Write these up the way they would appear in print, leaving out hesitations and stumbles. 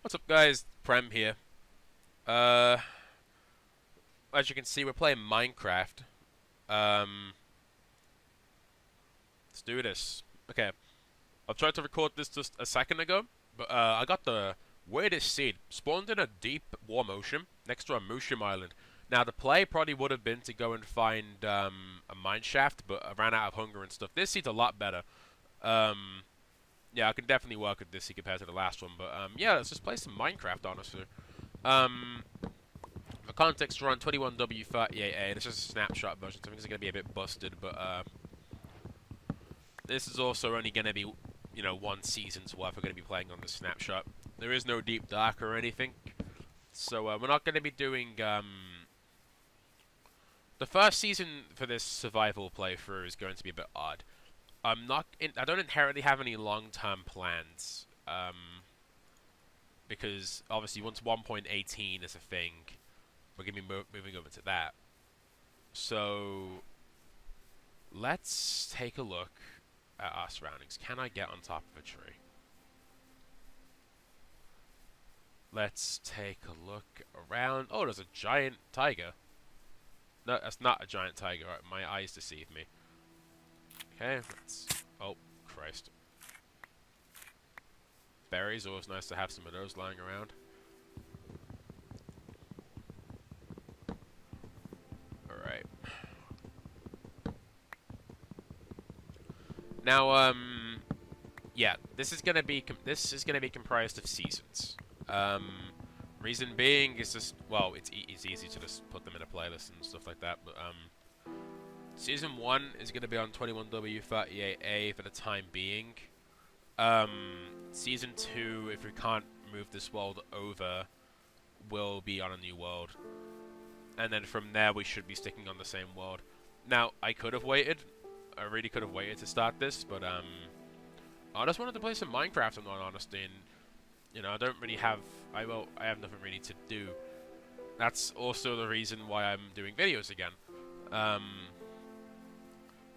What's up, guys? Prem here. Uh, as you can see, we're playing Minecraft. Um, let's do this. Okay, I tried to record this just a second ago, but I got the weirdest seed. Spawned in a deep, warm ocean next to a mushroom island. Now, the play probably would have been to go and find a mine shaft, but I ran out of hunger and stuff. This seed's a lot better. Um, yeah, I can definitely work with this seed compared to the last one, but yeah, let's just play some Minecraft, honestly. Um, For context, we're on 21W38A. This is a snapshot version, so I think it's going to be a bit busted, but this is also only going to be, one season's worth we're going to be playing on the snapshot. There is no deep dark or anything, so we're not going to be doing, the first season for this survival playthrough is going to be a bit odd. I don't inherently have any long-term plans, because obviously once 1.18 is a thing, we're going to be moving over to that. So, let's take a look at our surroundings. Can I get on top of a tree? Let's take a look around. Oh, there's a giant tiger. No, that's not a giant tiger. My eyes deceive me. Okay, let's... Oh, Christ. Berries, always nice to have some of those lying around. Alright. Now, yeah, this is gonna be comprised of seasons. Reason being is just, well, it's easy to just put them in a playlist and stuff like that. But season 1 is gonna be on 21W38A for the time being. Season 2, if we can't move this world over, will be on a new world. And then from there, we should be sticking on the same world. Now, I could have waited. I really could have waited to start this, but, I just wanted to play some Minecraft, in all honesty, and, I don't really have... I have nothing really to do. That's also the reason why I'm doing videos again.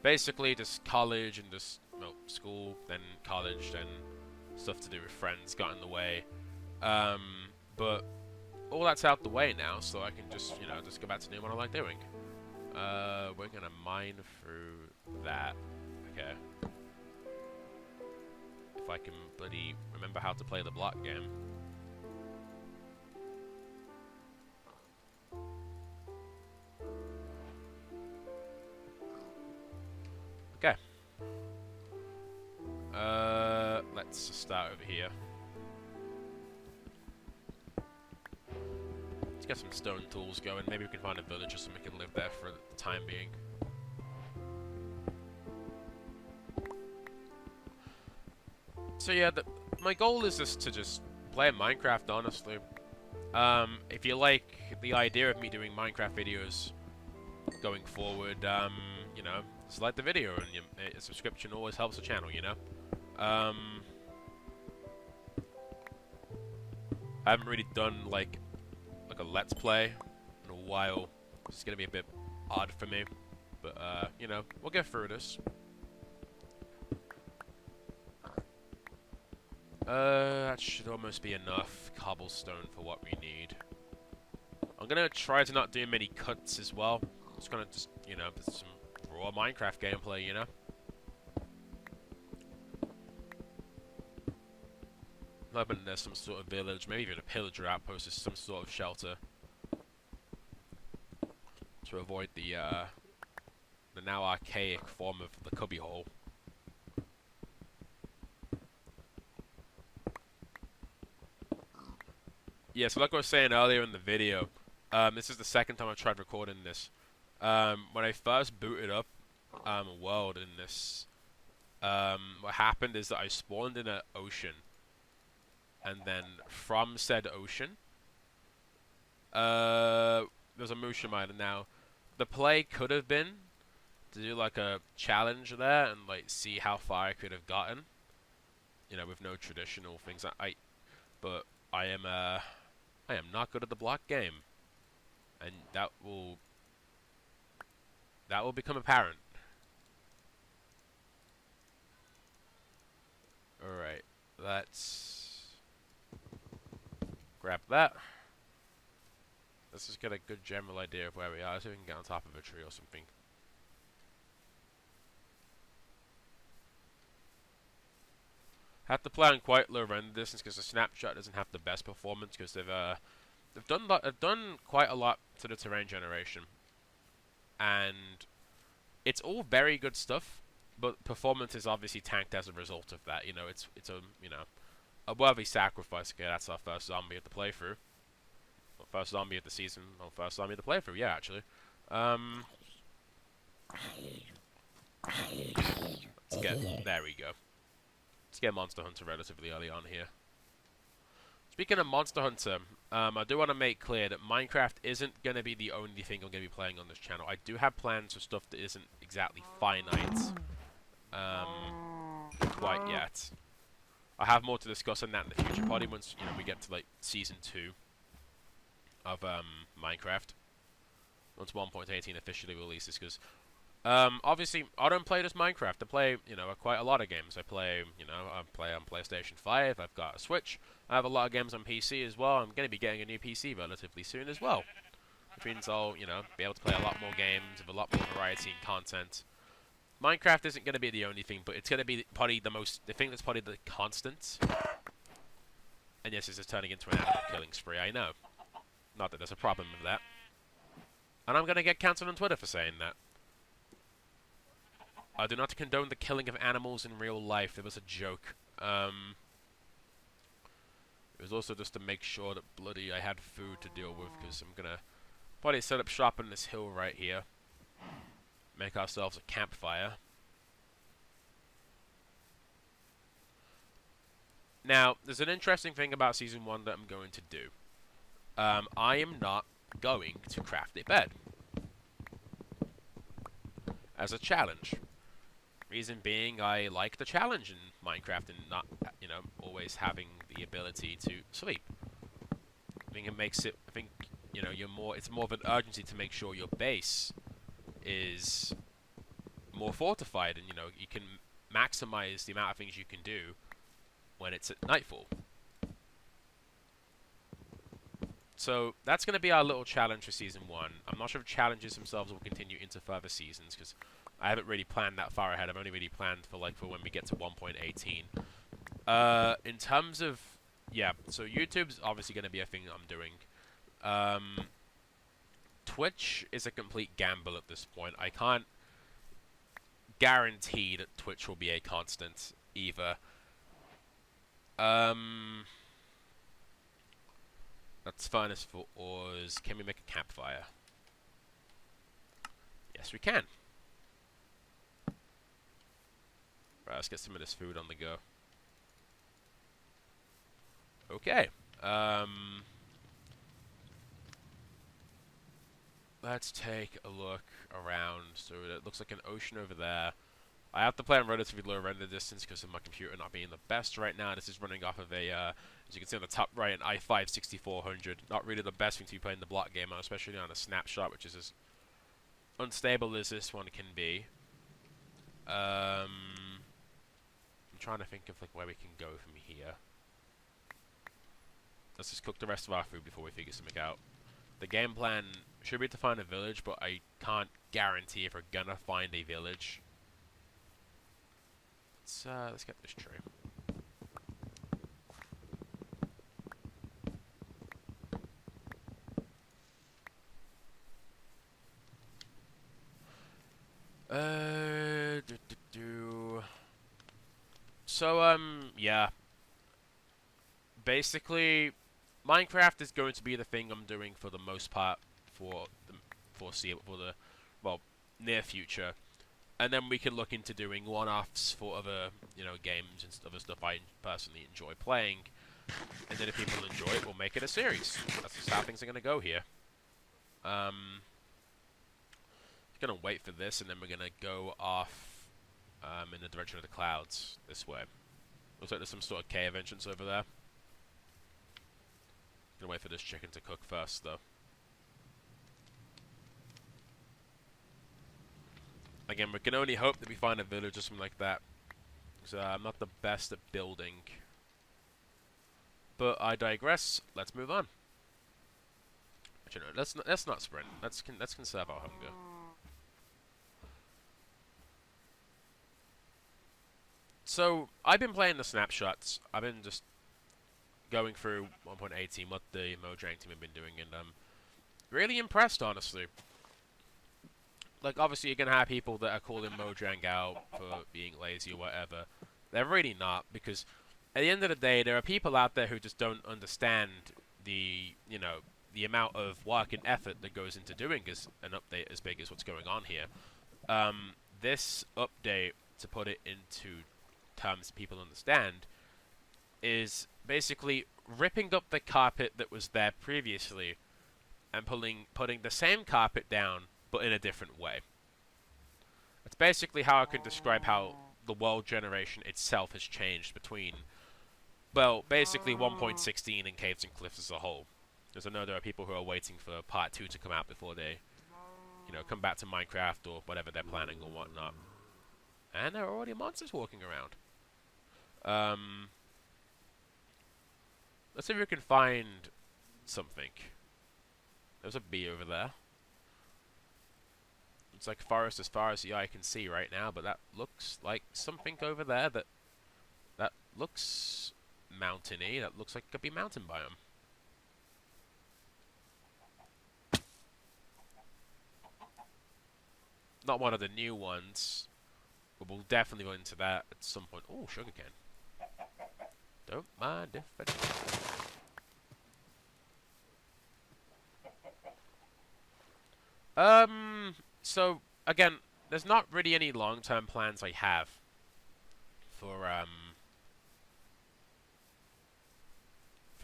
Basically, just college and just, well, school, then college, then stuff to do with friends got in the way. But all that's out the way now, so I can just, just go back to doing what I like doing. We're gonna mine through that. Okay. If I can bloody remember how to play the block game. Okay. Let's start over here. Let's get some stone tools going. Maybe we can find a villager so we can live there for the time being. So yeah, my goal is just to play Minecraft, honestly. If you like the idea of me doing Minecraft videos going forward, just like the video, and a subscription always helps the channel, I haven't really done like a let's play in a while. It's gonna be a bit odd for me, but we'll get through this. That should almost be enough cobblestone for what we need. I'm gonna try to not do many cuts as well. Just gonna just some raw Minecraft gameplay, I'm hoping there's some sort of village, maybe even a pillager outpost, or some sort of shelter to avoid the now archaic form of the cubbyhole. Yeah, so like I was saying earlier in the video, this is the second time I've tried recording this. When I first booted up a world in this, what happened is that I spawned in an ocean, and then from said ocean, there's a mushroom island. Now, the play could have been to do like a challenge there and like see how far I could have gotten, with no traditional things. But I am not good at the block game, and that will become apparent. Let's grab that. Let's just get a good general idea of where we are, so we can get on top of a tree or something. Have to play on quite low render distance because the snapshot doesn't have the best performance because they've done quite a lot to the terrain generation, and it's all very good stuff, but performance is obviously tanked as a result of that. You know, it's a a worthy sacrifice. Okay, that's our first zombie of the playthrough. Well, first zombie of the season. Well, first zombie of the playthrough. Yeah, actually. Let's get. There we go. Let's get Monster Hunter relatively early on here. Speaking of Monster Hunter, I do want to make clear that Minecraft isn't going to be the only thing I'm going to be playing on this channel. I do have plans for stuff that isn't exactly finite quite yet. I have more to discuss on that in the future, probably once we get to like Season 2 of Minecraft. Once 1.18 officially releases, because obviously, I don't play just Minecraft. I play, quite a lot of games. I play on PlayStation 5. I've got a Switch. I have a lot of games on PC as well. I'm going to be getting a new PC relatively soon as well, which means I'll, be able to play a lot more games with a lot more variety and content. Minecraft isn't going to be the only thing, but it's going to be probably the thing that's probably the constant. And yes, it's just turning into an animal killing spree. I know. Not that there's a problem with that. And I'm going to get cancelled on Twitter for saying that. I do not condone the killing of animals in real life. It was a joke. It was also just to make sure that bloody I had food to deal with, because I'm going to probably set up shop on this hill right here. Make ourselves a campfire. Now, there's an interesting thing about Season 1 that I'm going to do. I am not going to craft a bed as a challenge. Reason being, I like the challenge in Minecraft and not, always having the ability to sleep. I think it makes it, it's more of an urgency to make sure your base is more fortified, and, you can maximize the amount of things you can do when it's at nightfall. So that's going to be our little challenge for Season 1. I'm not sure if challenges themselves will continue into further seasons, because I haven't really planned that far ahead. I've only really planned for when we get to 1.18. In terms of, so YouTube's obviously going to be a thing I'm doing. Twitch is a complete gamble at this point. I can't guarantee that Twitch will be a constant either. That's furnace for ores. Can we make a campfire? Yes, we can. Right, let's get some of this food on the go. Okay. Let's take a look around. So it looks like an ocean over there. I have to play on relatively low render distance because of my computer not being the best right now. This is running off of a, as you can see on the top right, an i5 6400. Not really the best thing to be playing the block game on, especially on a snapshot, which is as unstable as this one can be. I'm trying to think of where we can go from here. Let's just cook the rest of our food before we figure something out. The game plan should be to find a village, but I can't guarantee if we're gonna find a village. Let's get this tree. So, yeah. Basically, Minecraft is going to be the thing I'm doing for the most part for the near future. And then we can look into doing one-offs for other, games and other stuff I personally enjoy playing. And then if people enjoy it, we'll make it a series. That's just how things are going to go here. Gonna wait for this, and then we're gonna go off in the direction of the clouds this way. Looks like there's some sort of cave entrance over there. Gonna wait for this chicken to cook first, though. Again, we can only hope that we find a village or something like that. Because I'm not the best at building. But I digress. Let's move on. Actually, no, let's not sprint. Let's conserve our hunger. So I've been playing the snapshots. I've been just going through 1.18, what the Mojang team have been doing, and I'm really impressed, honestly. Like, obviously, you're gonna have people that are calling Mojang out for being lazy or whatever. They're really not, because at the end of the day, there are people out there who just don't understand the, the amount of work and effort that goes into doing an update as big as what's going on here. This update, to put it into terms people understand, is basically ripping up the carpet that was there previously and putting the same carpet down, but in a different way. That's basically how I can describe how the world generation itself has changed between, well, basically 1.16 and Caves and Cliffs as a whole. Because I know there are people who are waiting for Part 2 to come out before they, come back to Minecraft or whatever they're planning or whatnot. And there are already monsters walking around. Let's see if we can find something. There's a bee over there. It's like forest as far as the eye can see right now, but that looks like something over there that looks mountainy. That looks like it could be mountain biome. Not one of the new ones, but we'll definitely go into that at some point. Oh, sugarcane. Don't mind if I do. So, again, there's not really any long-term plans I have for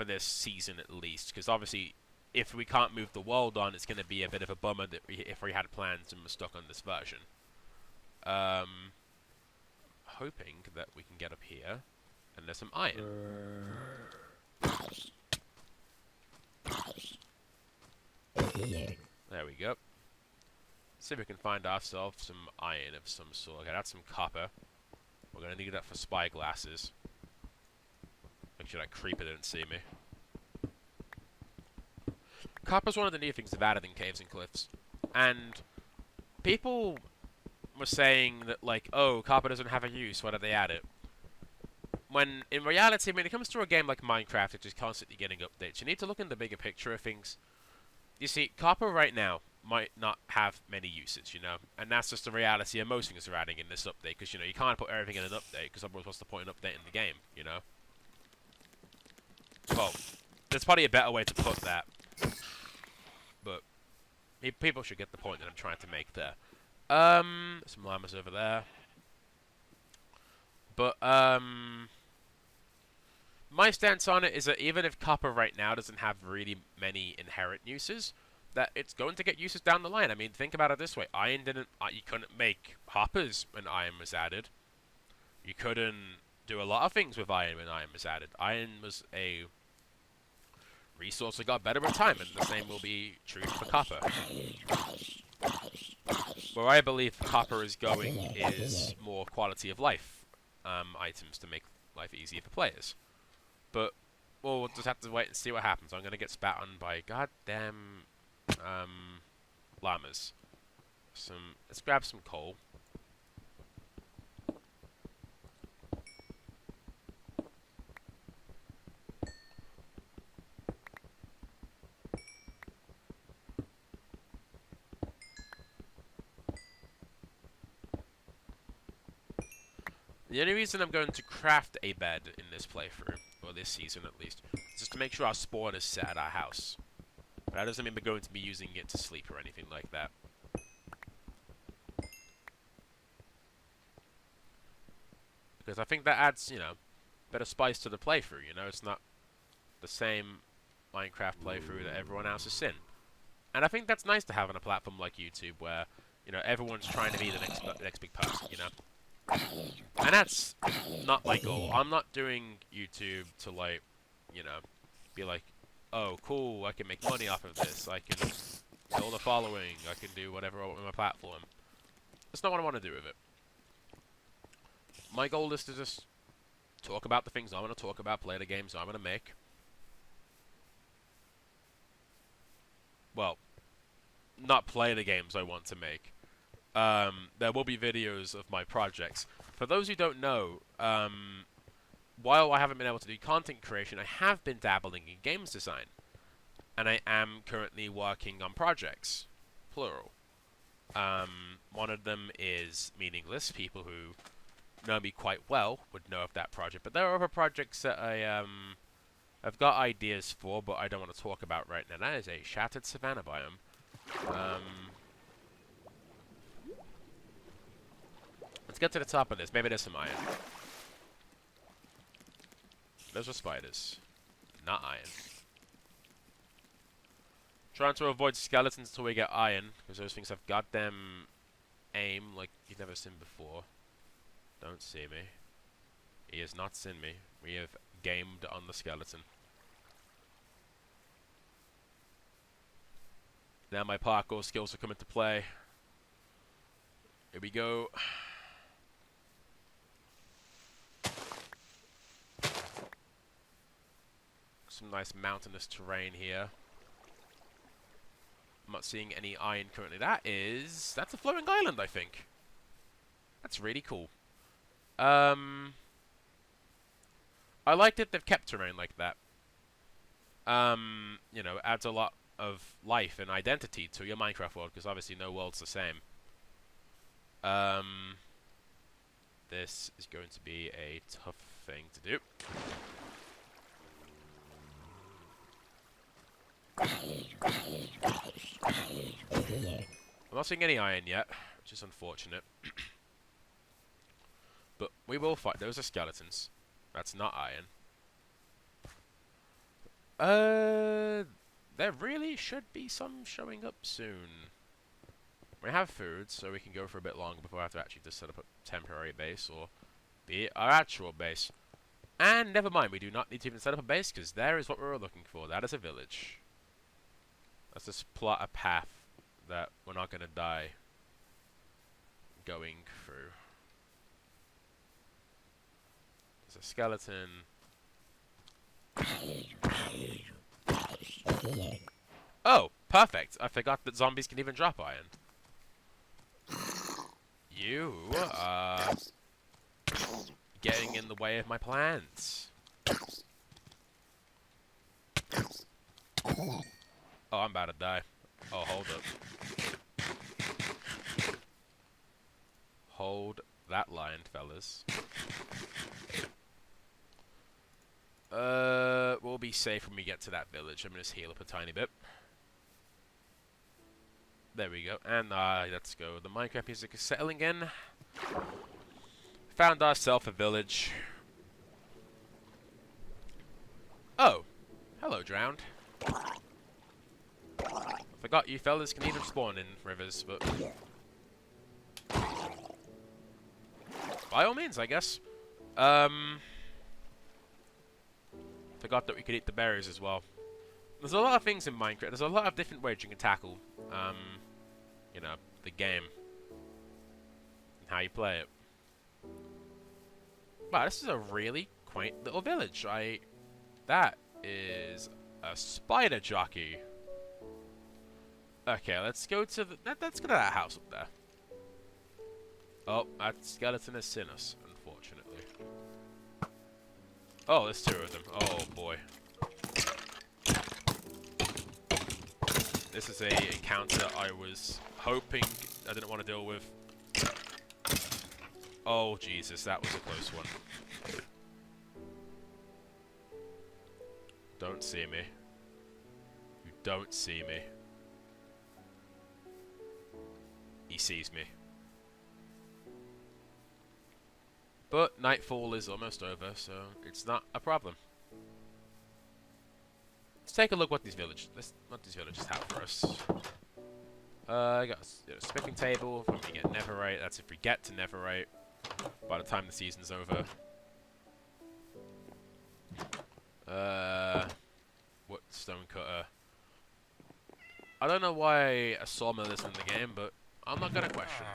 this season at least, because obviously, if we can't move the world on, it's going to be a bit of a bummer that if we had plans and we're stuck on this version. Hoping that we can get up here, and there's some iron. There we go. See if we can find ourselves some iron of some sort. Okay, that's some copper. We're gonna need that for spy glasses. Make sure that creeper didn't see me. Copper's one of the new things they've added in Caves and Cliffs. And people were saying that, like, oh, copper doesn't have a use, why did they add it? When, in reality, when it comes to a game like Minecraft, which is constantly getting updates, you need to look in the bigger picture of things. You see, copper right now might not have many uses, and that's just the reality of most things they're adding in this update, because, you can't put everything in an update, because otherwise what's the point in updating the game, Well, there's probably a better way to put that, but people should get the point that I'm trying to make there. Some llamas over there. But, my stance on it is that even if copper right now doesn't have really many inherent uses, that it's going to get uses down the line. I mean, think about it this way. You couldn't make hoppers when iron was added. You couldn't do a lot of things with iron when iron was added. Iron was a resource that got better with time, and the same will be true for copper. Where I believe copper is going is more quality of life items to make life easier for players. But we'll just have to wait and see what happens. I'm going to get spat on by goddamn llamas. Let's grab some coal. The only reason I'm going to craft a bed in this playthrough, or this season at least, is just to make sure our spawn is set at our house. But that doesn't mean we're going to be using it to sleep or anything like that. Because I think that adds, better spice to the playthrough, It's not the same Minecraft playthrough that everyone else has seen. And I think that's nice to have on a platform like YouTube where, everyone's trying to be the next big person, And that's not my goal. I'm not doing YouTube to, like, be like, oh, cool, I can make money off of this. I can build a following. I can do whatever I want with my platform. That's not what I want to do with it. My goal is to just talk about the things I want to talk about, play the games I want to make, not play the games I want to make. There will be videos of my projects. For those who don't know, while I haven't been able to do content creation, I have been dabbling in games design. And I am currently working on projects. Plural. One of them is meaningless. People who know me quite well would know of that project. But there are other projects that I've got ideas for, but I don't want to talk about right now. That is a shattered savanna biome. Let's get to the top of this. Maybe there's some iron. Those are spiders. Not iron. Trying to avoid skeletons until we get iron, because those things have goddamn aim like you've never seen before. Don't see me. He has not seen me. We have gamed on the skeleton. Now my parkour skills will come into play. Here we go. Some nice mountainous terrain here. I'm not seeing any iron currently. That's a floating island, I think. That's really cool. I like that they've kept terrain like that. You know, it adds a lot of life and identity to your Minecraft world, because obviously no world's the same. This is going to be a tough thing to do. I'm not seeing any iron yet, which is unfortunate. But we will fight. Those are skeletons. That's not iron. There really should be some showing up soon. We have food, so we can go for a bit longer before I have to actually just set up a temporary base, or be it our actual base. And never mind, we do not need to even set up a base, because there is what we were looking for. That is a village. Let's just plot a path that we're not going to die going through. There's a skeleton. Oh, perfect. I forgot that zombies can even drop iron. You are getting in the way of my plans. Oh, I'm about to die. Oh, hold up. Hold that line, fellas. We'll be safe when we get to that village. I'm gonna just heal up a tiny bit. There we go. And let's go. The Minecraft music is settling in. Found ourselves a village. Oh. Hello, drowned. Forgot you fellas can even spawn in rivers, but by all means, I guess. Forgot that we could eat the berries as well. There's a lot of things in Minecraft. There's a lot of different ways you can tackle, you know, the game and how you play it. Wow, this is a really quaint little village. That is a spider jockey. Okay, let's go to let's go to that house up there. Oh, that skeleton has seen us, unfortunately. Oh, there's two of them. Oh boy. This is a encounter I was hoping I didn't want to deal with. Oh Jesus, that was a close one. Don't see me. You don't see me. He sees me. But nightfall is almost over, so it's not a problem. Let's take a look what these villages have for us. I got a smithing table. When we get netherite, that's if we get to netherite by the time the season's over. What stone cutter? I don't know why a sawmill isn't in the game, but I'm not gonna question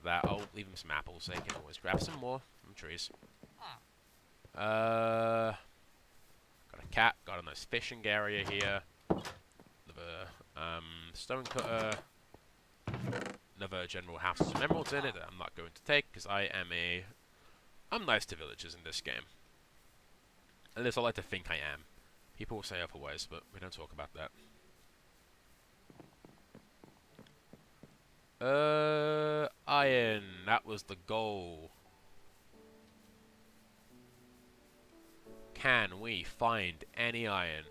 that. I'll leave him some apples. So they can always grab some more from trees. Got a cat. Got a nice fishing area here. Stone cutter. Another general house with some emeralds in it that I'm not going to take because I'm nice to villagers in this game. At least I like to think I am. People will say otherwise, but we don't talk about that. Iron. That was the goal. Can we find any iron?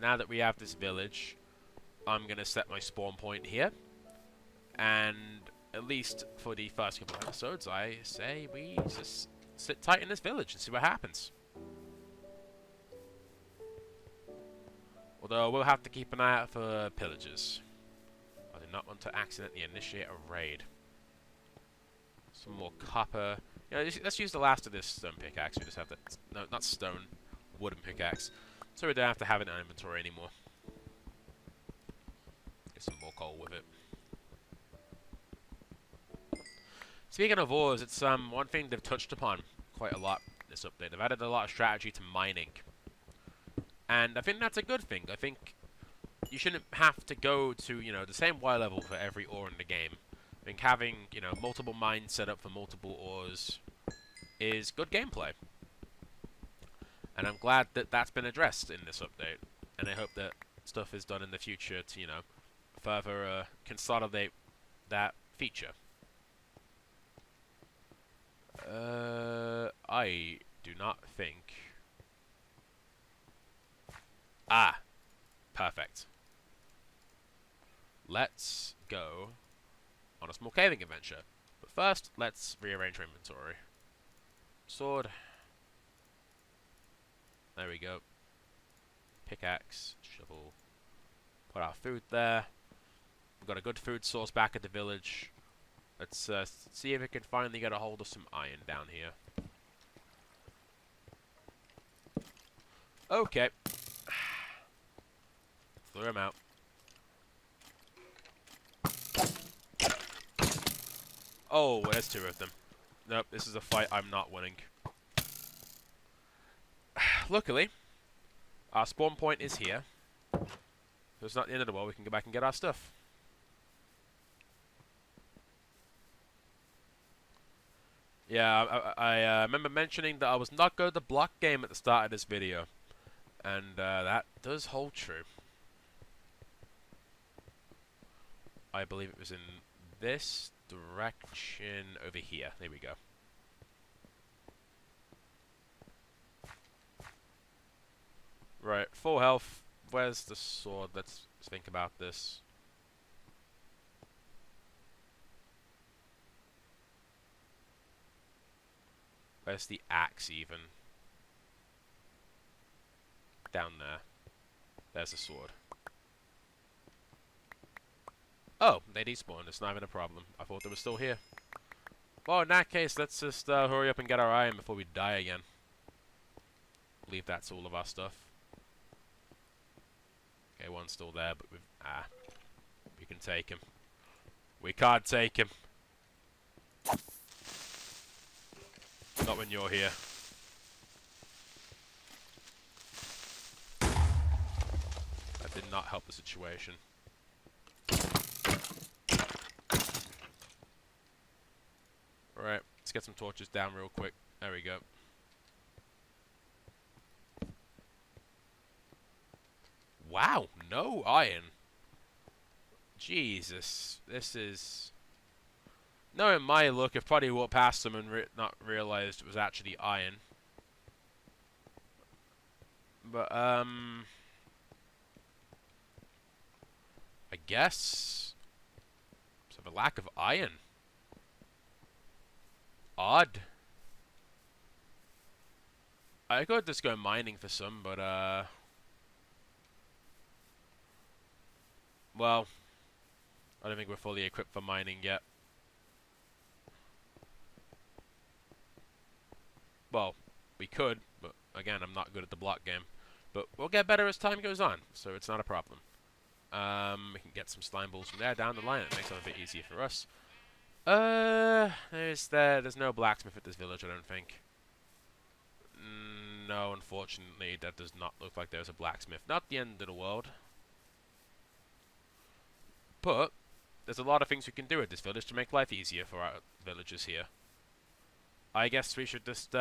Now that we have this village, I'm going to set my spawn point here. And at least for the first couple of episodes, I say we just sit tight in this village and see what happens. Although we'll have to keep an eye out for pillagers. I do not want to accidentally initiate a raid. Some more copper. You know, let's use the last of this stone pickaxe. We just have that. No, not stone. Wooden pickaxe. So we don't have to have it in our inventory anymore. Get some more coal with it. Speaking of ores, it's one thing they've touched upon quite a lot in this update. They've added a lot of strategy to mining. And I think that's a good thing. I think you shouldn't have to go to, you know, the same Y level for every ore in the game. I think having, you know, multiple mines set up for multiple ores is good gameplay. And I'm glad that that's been addressed in this update. And I hope that stuff is done in the future to, you know, further consolidate that feature. I do not think... Ah! Perfect. Let's go on a small caving adventure. But first, let's rearrange our inventory. Sword. There we go. Pickaxe, shovel. Put our food there. We've got a good food source back at the village. Let's see if we can finally get a hold of some iron down here. Okay. Throw him out. Oh, there's two of them. Nope, this is a fight I'm not winning. Luckily, our spawn point is here. So it's not the end of the world, we can go back and get our stuff. Yeah, I remember mentioning that I was not good at the block game at the start of this video. And that does hold true. I believe it was in this direction over here. There we go. Right, full health. Where's the sword? Let's think about this. Where's the axe even? Down there. There's the sword. Oh, they despawned. It's not even a problem. I thought they were still here. Well, in that case, let's just hurry up and get our iron before we die again. I believe that's all of our stuff. Okay, one's still there, but we've... Ah. We can take him. We can't take him. Not when you're here. That did not help the situation. Alright, let's get some torches down real quick. There we go. Wow, no iron. Jesus, this is... Knowing my luck, I've probably walked past them and not realized it was actually iron. But, I guess... So the lack of iron. Odd. I could just go mining for some, but, well, I don't think we're fully equipped for mining yet. Well, we could, but again, I'm not good at the block game. But we'll get better as time goes on, so it's not a problem. We can get some slime balls from there down the line. It makes it a bit easier for us. There's no blacksmith at this village, I don't think. no, unfortunately, that does not look like there's a blacksmith. Not the end of the world. But there's a lot of things we can do at this village to make life easier for our villagers here. I guess we should just,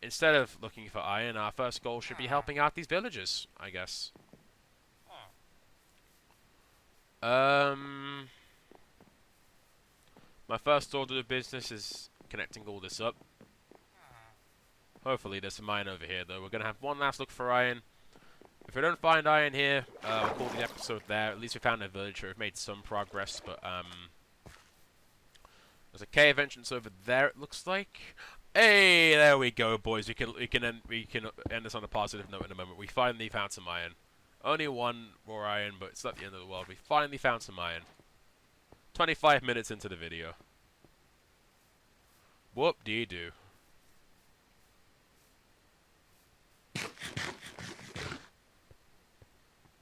instead of looking for iron, our first goal should be helping out these villagers, I guess. My first order of business is connecting all this up. Hopefully there's some iron over here, though. We're going to have one last look for iron. If we don't find iron here, we'll call the episode there. At least we found a villager. We've made some progress, but, there's a cave entrance over there, it looks like. Hey, there we go, boys. We can end this on a positive note in a moment. We finally found some iron. Only one raw iron, but it's not the end of the world. We finally found some iron. 25 minutes into the video. Whoop-dee-doo.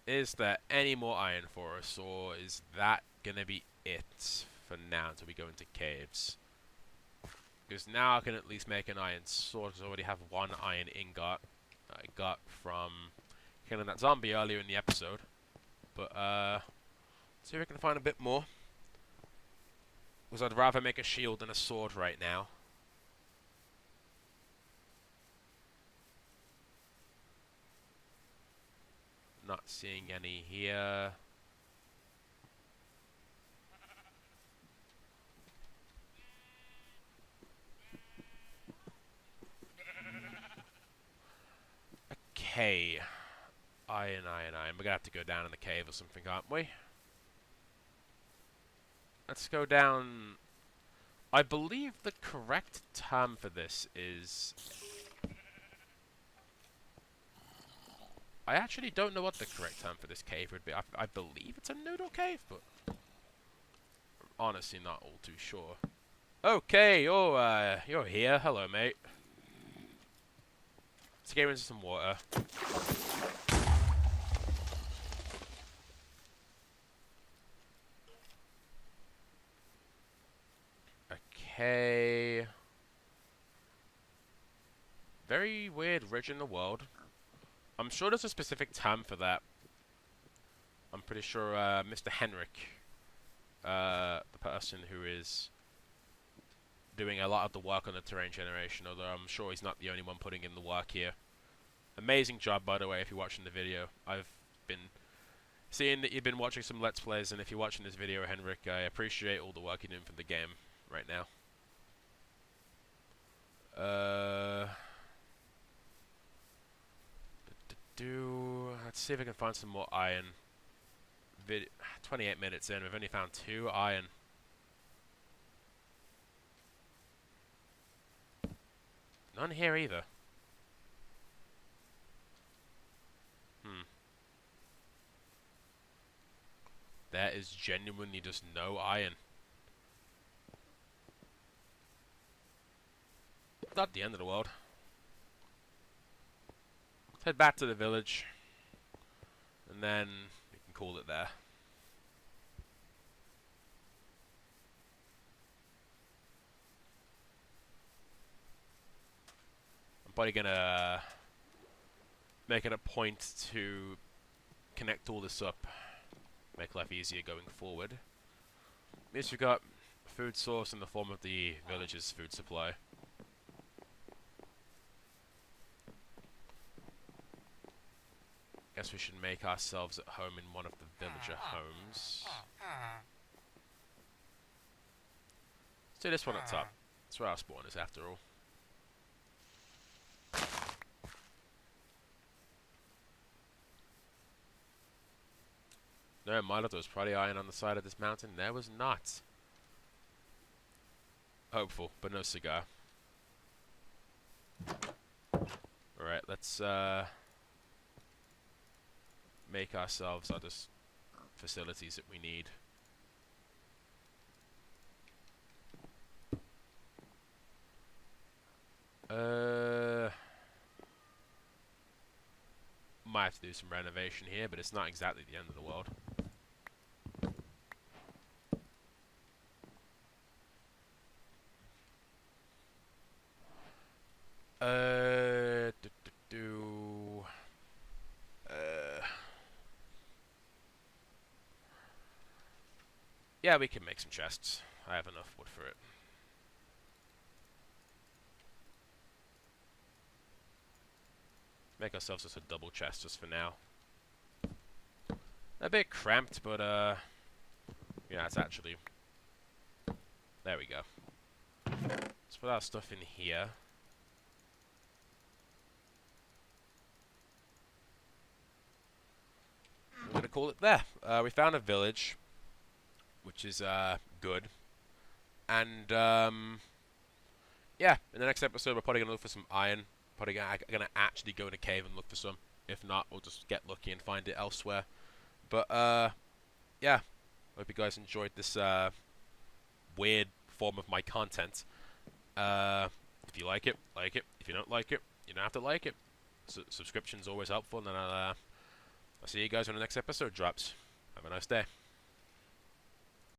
Is there any more iron for us, or is that gonna be it for now until we go into caves? Because now I can at least make an iron sword, because I already have one iron ingot that I got from killing that zombie earlier in the episode. But, see if we can find a bit more. Because I'd rather make a shield than a sword right now. Not seeing any here. Okay. Iron. We're gonna have to go down in the cave or something, aren't we? Let's go down. I believe the correct term for this is... I actually don't know what the correct term for this cave would be. I believe it's a noodle cave, but I'm honestly not all too sure. Okay, you're here. Hello, mate. Let's get into some water. Okay. Very weird ridge in the world. I'm sure there's a specific term for that. I'm pretty sure Mr. Henrik, the person who is doing a lot of the work on the terrain generation, although I'm sure he's not the only one putting in the work here. Amazing job, by the way, if you're watching the video. I've been seeing that you've been watching some Let's Plays, and if you're watching this video, Henrik, I appreciate all the work you're doing for the game right now. Let's see if I can find some more iron. 28 minutes in, we've only found 2 iron. None here either. There is genuinely just no iron. Not the end of the world. Let's head back to the village. And then we can call it there. I'm probably gonna make it a point to connect all this up. Make life easier going forward. At least we've got food source in the form of the village's food supply. Guess we should make ourselves at home in one of the villager homes. Let's do this one up top. That's where our spawn is after all. No, my lot, there was probably iron on the side of this mountain. There was not. Hopeful, but no cigar. Alright, let's make ourselves other facilities that we need. Might have to do some renovation here, but it's not exactly the end of the world. Yeah, we can make some chests. I have enough wood for it. Make ourselves just a double chest just for now. A bit cramped, but yeah, it's actually... There we go. Let's put our stuff in here. I'm gonna call it there. We found a village, which is good. And yeah, in the next episode we're probably gonna look for some iron. Probably gonna actually go in a cave and look for some. If not, we'll just get lucky and find it elsewhere. But yeah, hope you guys enjoyed this weird form of my content. If you like it, like it. If you don't like it, you don't have to like it. Subscription's always helpful, and I'll see you guys when the next episode drops. Have a nice day.